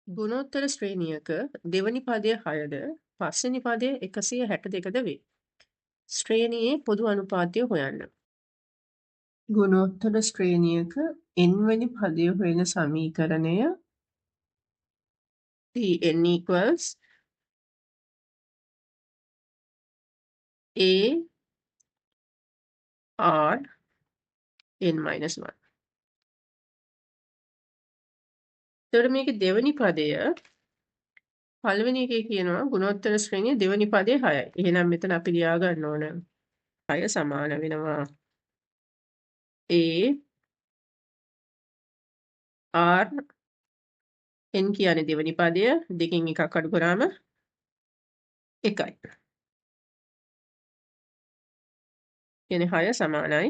ගුණෝත්තර ශ්‍රේණියක දෙවනි පදය 6ද පස්වෙනි පදය 162ද වේ. ශ්‍රේණියේ පොදු අනුපාතය හොයන්න. ගුණෝත්තර ශ්‍රේණියක n වෙනි පදය හොයන සමීකරණය Tn equals a r n minus 1. එතකොට මේකේ දෙවනි පදය පළවෙනි එකේ කියනවා ගුණෝත්තර ශ්‍රේණිය දෙවනි පදේ 6යි. එහෙනම් මෙතන අපි ලියා ගන්න ඕන 6 සමාන වෙනවා a r n කියන්නේ දෙවනි පදය දෙකෙන් එකක් අඩු කරාම 1යි. කියන්නේ 6 සමානයි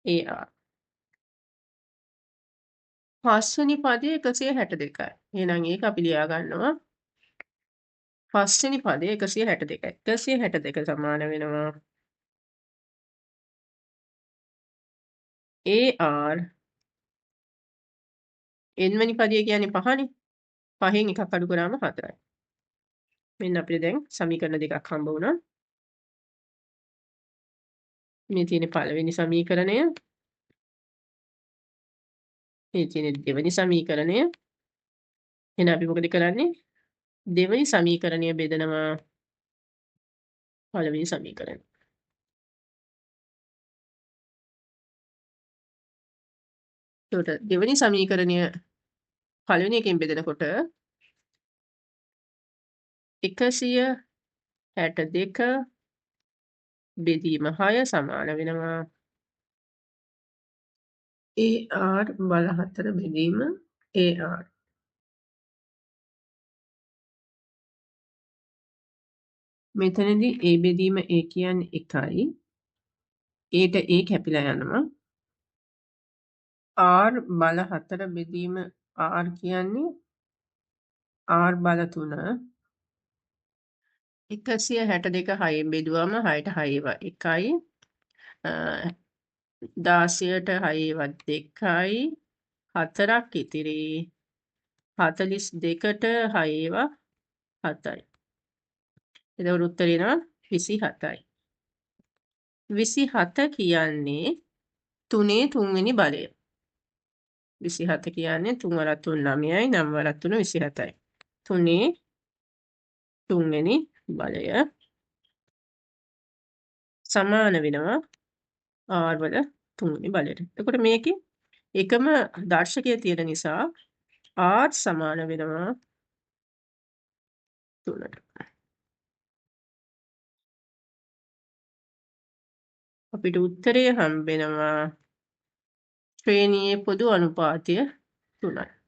AR. පස්වෙනි පදේ 162යි. එහෙනම් ඒක අපි ලියා ගන්නවා පස්වෙනි පදේ 162යි. 162 සමාන වෙනවා AR n වෙනි පදේ කියන්නේ 5නේ. 5න් එකක් අඩු කරාම 4යි. මෙන්න අපිට දැන් සමීකරණ දෙකක් හම්බ වුණා. මේ තියෙන පළවෙනි සමීකරණය මේ තියෙන දෙවෙනි සමීකරණය. එහෙනම් අපි මොකද කරන්නේ? දෙවෙනි සමීකරණය බෙදනවා පළවෙනි සමීකරණය. එතකොට දෙවෙනි සමීකරණය පළවෙනි එකෙන් බෙදනකොට 162 බෙදීම 6 සමාන වෙනවා AR බල 4 බෙදීම AR. මෙතනදී A බෙදීම A කියන්නේ 1යි. Aට A කැපිලා යනවා. R බල 4 බෙදීම R කියන්නේ R බල 3. 162 6න් බෙදුවම 6ට 6 1යි. 16ට 6 2යි. 4ක් ඉතිරි. 42ට 6 7යි. එතකොට උත්තරේ එනවා 27යි. 27 කියන්නේ 3 තුන්වෙනි බලය. 27 කියන්නේ 3 වරක් 3 9යි 9 වරක් 3 27යි. 3 තුන්වෙනි බලය සමාන වෙනවා R වල තුන්වෙනි බලයට. එතකොට මේකේ එකම දර්ශකය තියෙන නිසා R සමාන වෙනවා 3ට. අපිට උත්තරය හම්බ වෙනවා ශ්‍රේණියේ පොදු අනුපාතය 3යි.